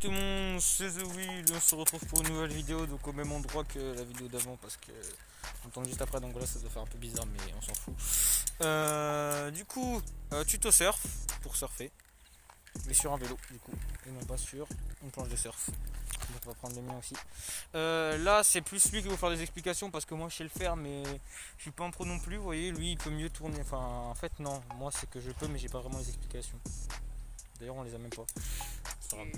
tout le monde, c'est The Will, on se retrouve pour une nouvelle vidéo, donc au même endroit que la vidéo d'avant parce que on tourne juste après, donc voilà, ça doit faire un peu bizarre mais on s'en fout. Du coup, tuto surf pour surfer, mais sur un vélo du coup, et non pas sur une planche de surf. Donc on va prendre les miens aussi. Là c'est plus lui qui va vous faire des explications parce que moi je sais le faire mais je suis pas un pro non plus, vous voyez, lui il peut mieux tourner, enfin en fait non, moi c'est que je peux mais j'ai pas vraiment les explications. D'ailleurs on les a même pas. C'est pas grave.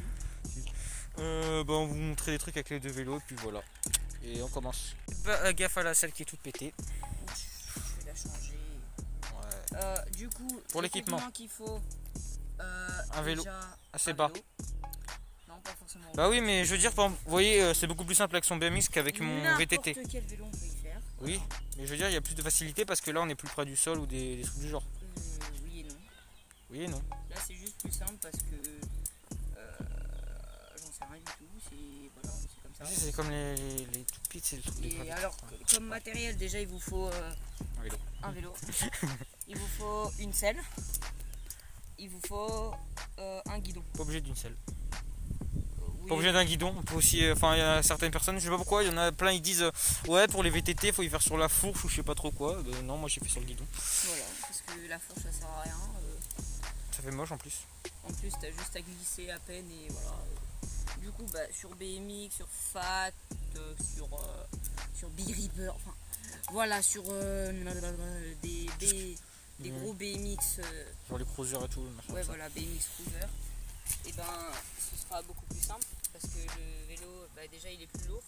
On vous montrer des trucs avec les deux vélos et puis voilà. Et on commence. Gaffe à la selle qui est toute pétée. Je vais la changer. Ouais. Du coup, pour l'équipement qu'il faut un vélo assez un bas. vélo. Non, pas forcément. Bah oui, mais je veux dire, vous voyez, c'est beaucoup plus simple avec son BMX qu'avec mon VTT. N'importe quel vélo on peut y faire. Oui, mais je veux dire, il y a plus de facilité parce que là on est plus près du sol ou des trucs du genre. Oui et non. Oui et non. Là c'est juste plus simple parce que j'en sais rien du tout. Voilà, c'est comme ça. C'est comme les tout petites, c'est le truc Et alors, comme matériel, déjà il vous faut un vélo. Il vous faut une selle. Il vous faut un guidon. Pas obligé d'une selle. Oui. Pas obligé d'un guidon, on peut aussi, il y a certaines personnes, je sais pas pourquoi, il y en a plein, ils disent ouais pour les VTT faut y faire sur la fourche ou je sais pas trop quoi. Non, moi j'ai fait sur le guidon. Voilà, parce que la fourche ça sert à rien. Ça fait moche en plus. En plus t'as juste à glisser à peine et voilà. Du coup sur BMX, sur Fat, sur Big Ripper, enfin voilà, sur des gros BMX. Genre les cruisers et tout. Machin, ouais voilà, BMX cruiser. Et ce sera beaucoup plus simple parce que le vélo déjà il est plus lourd,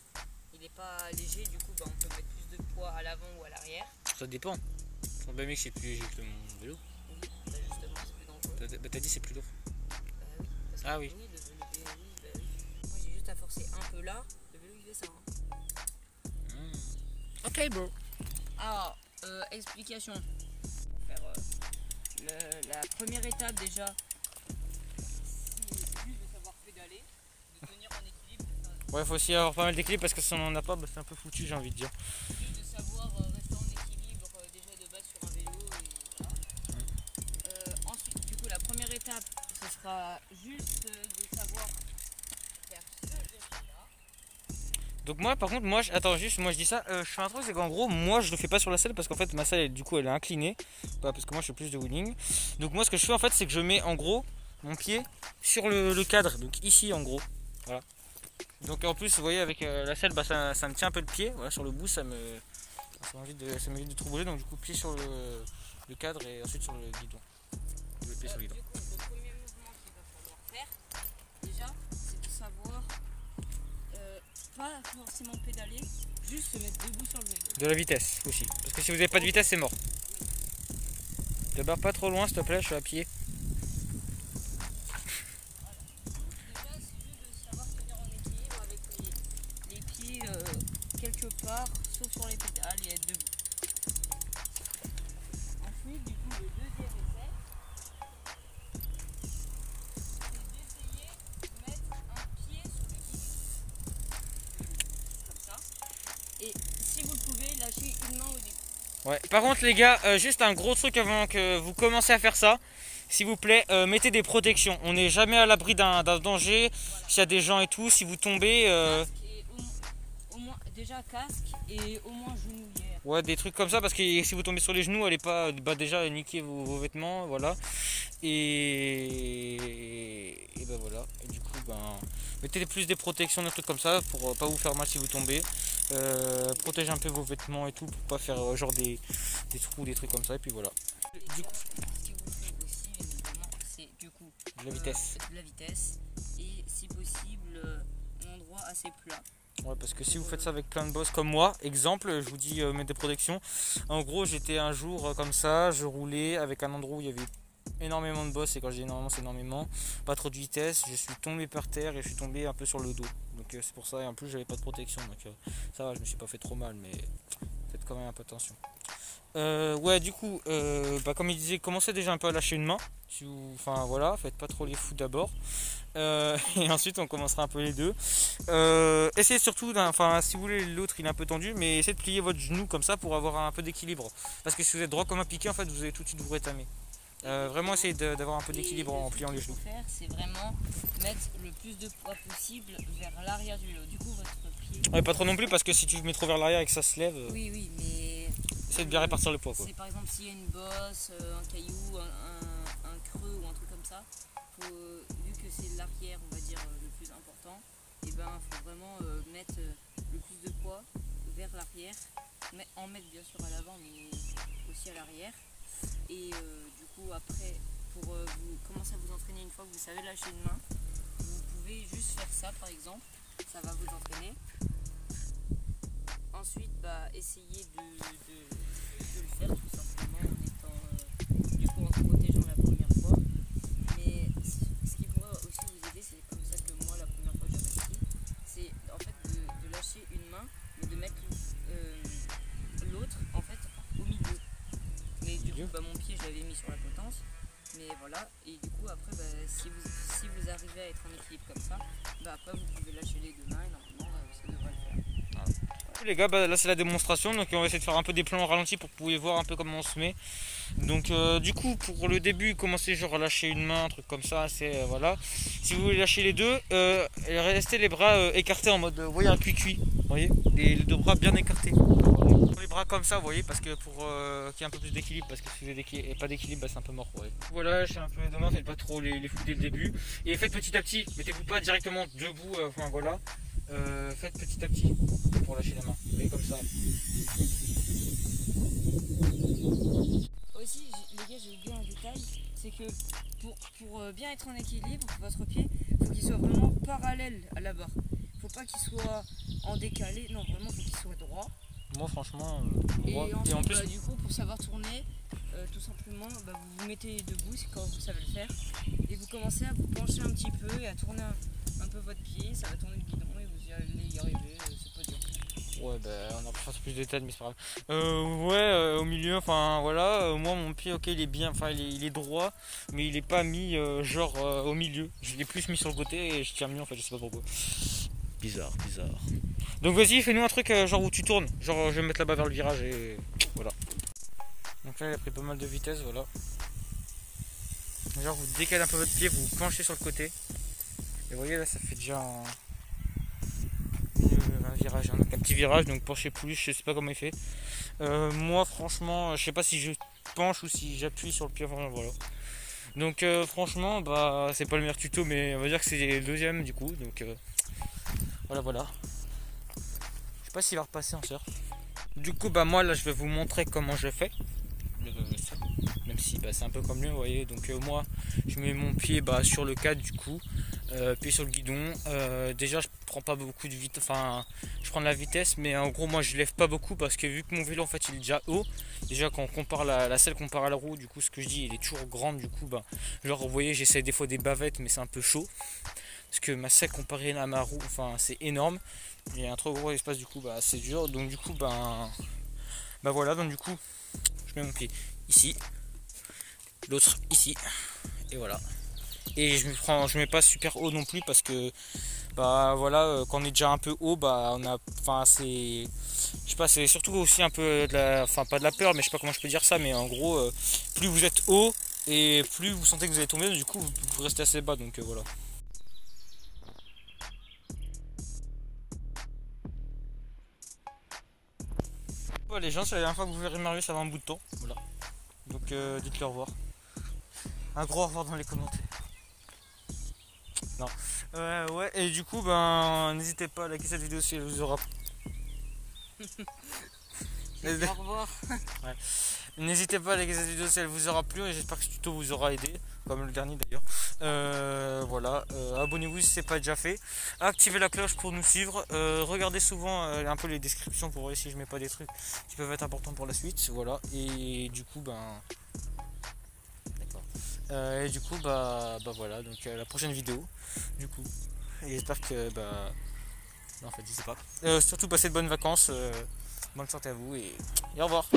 il n'est pas léger, du coup on peut mettre plus de poids à l'avant ou à l'arrière. Ça dépend. Ton BMX c'est plus léger que mon vélo. Oui, justement c'est plus dangereux. T'as dit c'est plus lourd. Oui, parce que ah oui. Oui, le vélo, oui. Moi j'ai juste à forcer un peu là, le vélo il fait ça. Ok bro. Alors, explication. Faire la première étape déjà, c'est juste de savoir pédaler, de tenir en équilibre. Ouais, faut aussi avoir pas mal d'équilibre parce que si on en a pas, c'est un peu foutu, j'ai envie de dire. Juste de savoir rester en équilibre déjà de base sur un vélo et voilà. Ensuite, du coup, la première étape, ce sera juste de savoir faire ce geste-là. Donc moi par contre, attends juste, moi je dis ça, je fais un truc, c'est qu'en gros, moi je le fais pas sur la selle parce qu'en fait ma selle du coup elle est inclinée, parce que moi je fais plus de wheeling. Donc moi ce que je fais en fait c'est que je mets en gros mon pied sur le cadre, donc ici en gros, voilà. Donc en plus vous voyez avec la selle, ça me tient un peu le pied, voilà, sur le bout ça m'évite de trop bouger, donc du coup pied sur le cadre et ensuite sur le guidon. Le pied sur le guidon. Du coup, le premier mouvement qu'il va falloir faire, déjà, c'est de savoir pas forcément pédaler, juste se mettre debout sur le vélo. De la vitesse aussi, parce que si vous n'avez pas de vitesse c'est mort. Ne barre pas trop loin s'il te plaît, je suis à pied. Déjà, c'est juste de savoir tenir en équilibre avec les pieds quelque part, sauf sur les pédales et être debout. Ensuite, du coup, le deuxième essai, c'est d'essayer de mettre un pied sur le guidon. Comme ça. Et si vous le pouvez, lâchez une main au début. Ouais. Par contre les gars, juste un gros truc avant que vous commencez à faire ça, s'il vous plaît, mettez des protections. On n'est jamais à l'abri d'un danger, voilà. S'il y a des gens et tout, si vous tombez... Casque et au moins, déjà casque et au moins genouillère. Ouais, des trucs comme ça, parce que si vous tombez sur les genoux, allez pas déjà niquer vos vêtements, voilà. Et voilà. Et du coup, mettez plus des protections, des trucs comme ça, pour pas vous faire mal si vous tombez. Protégez un peu vos vêtements et tout, pour pas faire genre des trous, des trucs comme ça, et puis voilà. Du coup, ce qu'il vous faut aussi, évidemment, c'est du coup de la vitesse. Et si possible, un endroit assez plat. Ouais, parce que si vous faites ça avec plein de bosses comme moi, exemple, je vous dis mettre des protections. En gros, j'étais un jour comme ça, je roulais avec un endroit où il y avait énormément de bosses, et quand je dis énormément, c'est énormément, pas trop de vitesse, je suis tombé par terre et je suis tombé un peu sur le dos. Donc c'est pour ça, et en plus j'avais pas de protection, donc ça va, je me suis pas fait trop mal, mais faites quand même un peu attention. Ouais, du coup, comme il disait, commencez déjà un peu à lâcher une main. Enfin voilà, faites pas trop les fous d'abord. Et ensuite on commencera un peu les deux. Essayez surtout, si vous voulez, l'autre il est un peu tendu, mais essayez de plier votre genou comme ça pour avoir un peu d'équilibre. Parce que si vous êtes droit comme un piqué, en fait vous allez tout de suite vous rétamer. Vraiment essayer d'avoir un peu d'équilibre en pliant les genoux. Ce qu'il faut faire, c'est vraiment mettre le plus de poids possible vers l'arrière du vélo. Du coup, votre pied... Ouais, pas trop non plus parce que si tu mets trop vers l'arrière et que ça se lève, Oui, oui, mais... essaie de bien répartir le poids, quoi. C'est par exemple s'il y a une bosse, un caillou, un creux ou un truc comme ça, vu que c'est l'arrière, on va dire, le plus important, et ben faut vraiment mettre le plus de poids vers l'arrière, en mettre bien sûr à l'avant, mais aussi à l'arrière. Et du coup après, pour vous commencer à vous entraîner une fois que vous savez lâcher une main, vous pouvez juste faire ça par exemple, ça va vous entraîner. Ensuite, essayez de le faire tout simplement en étant, du coup en se protégeant la première fois. Mais ce qui pourrait aussi vous aider, c'est comme ça que moi la première fois j'avais fait, c'est en fait de lâcher une main, mais de mettre l'autre en fait au milieu. Mais du coup mon pied je l'avais mis sur la potence, mais voilà, et du coup après si vous arrivez à être en équilibre comme ça, après vous pouvez lâcher les deux mains et normalement ça devrait le faire. Les gars, là c'est la démonstration, donc on va essayer de faire un peu des plans ralentis pour que vous puissiez voir un peu comment on se met. Donc du coup pour le début, commencez genre à lâcher une main, un truc comme ça, c'est voilà. Si vous voulez lâcher les deux, restez les bras écartés en mode, vous voyez, un cuicui, vous voyez, les deux bras bien écartés. Les bras comme ça, vous voyez, parce que pour qu'il y ait un peu plus d'équilibre, parce que si vous n'avez pas d'équilibre, c'est un peu mort, vous voyez. Voilà, lâchez un peu les deux mains, faites pas trop les fous dès le début. Et faites petit à petit, mettez-vous pas directement debout, enfin voilà. Faites petit à petit pour lâcher la main, et comme ça. Aussi, les gars, j'ai oublié un détail, c'est que pour bien être en équilibre, votre pied, il faut qu'il soit vraiment parallèle à la barre. Il ne faut pas qu'il soit en décalé, non, vraiment, il faut qu'il soit droit. Moi franchement, et en plus, du coup, pour savoir tourner, tout simplement, vous vous mettez debout, c'est quand vous savez le faire, et vous commencez à vous pencher un petit peu et à tourner un peu votre pied, ça va tourner le guidon et vous allez y arriver, c'est pas dur. Ouais, on a plus de détails, mais c'est pas grave. Au milieu, enfin voilà, moi mon pied, ok, il est bien, enfin il est droit, mais il est pas mis genre au milieu. Je l'ai plus mis sur le côté et je tiens mieux en fait, je sais pas pourquoi. Bizarre. Donc vas-y, fais-nous un truc genre où tu tournes, genre je vais me mettre là-bas vers le virage et voilà. Donc là il a pris pas mal de vitesse, voilà. Genre vous décalez un peu votre pied, vous penchez sur le côté. Et vous voyez là ça fait déjà un virage, un petit virage, donc penchez plus, je sais pas comment il fait. Moi franchement, je sais pas si je penche ou si j'appuie sur le pied, enfin, voilà. Donc franchement, c'est pas le meilleur tuto, mais on va dire que c'est le deuxième du coup, donc voilà. Je sais pas s'il va repasser en surf. Du coup moi là je vais vous montrer comment je fais. Même si c'est un peu comme lui, vous voyez. Donc moi je mets mon pied sur le cadre du coup, pied sur le guidon. Déjà je prends pas beaucoup de vitesse, enfin je prends de la vitesse, mais en gros moi je lève pas beaucoup parce que vu que mon vélo en fait il est déjà haut, déjà quand on compare la selle comparée à la roue, du coup ce que je dis il est toujours grande, du coup genre vous voyez j'essaie des fois des bavettes mais c'est un peu chaud parce que ma selle comparée à ma roue, enfin c'est énorme, il y a un trop gros espace, du coup c'est dur, donc du coup voilà, donc du coup je mets mon pied ici, l'autre ici, et voilà. Et je mets pas super haut non plus parce que voilà, quand on est déjà un peu haut, c'est, je sais pas, c'est surtout aussi un peu pas de la peur, mais je sais pas comment je peux dire ça, mais en gros plus vous êtes haut et plus vous sentez que vous allez tomber, du coup vous restez assez bas, donc voilà. Les gens, c'est la dernière fois que vous verrez Marius, ça va un bout de temps, voilà. Donc dites-le au revoir. Un gros au revoir dans les commentaires. Non. Ouais, et du coup, n'hésitez pas à liker cette vidéo si elle vous aura. Au revoir. Ouais. N'hésitez pas à liker cette vidéo si elle vous aura plu, et j'espère que ce tuto vous aura aidé, comme le dernier d'ailleurs. Voilà, abonnez-vous si ce n'est pas déjà fait. Activez la cloche pour nous suivre. Regardez souvent un peu les descriptions pour voir si je mets pas des trucs qui peuvent être importants pour la suite. Voilà, et du coup, et du coup voilà, donc la prochaine vidéo du coup, et j'espère que non, en fait je sais pas, surtout passez de bonnes vacances, bonne santé à vous et au revoir.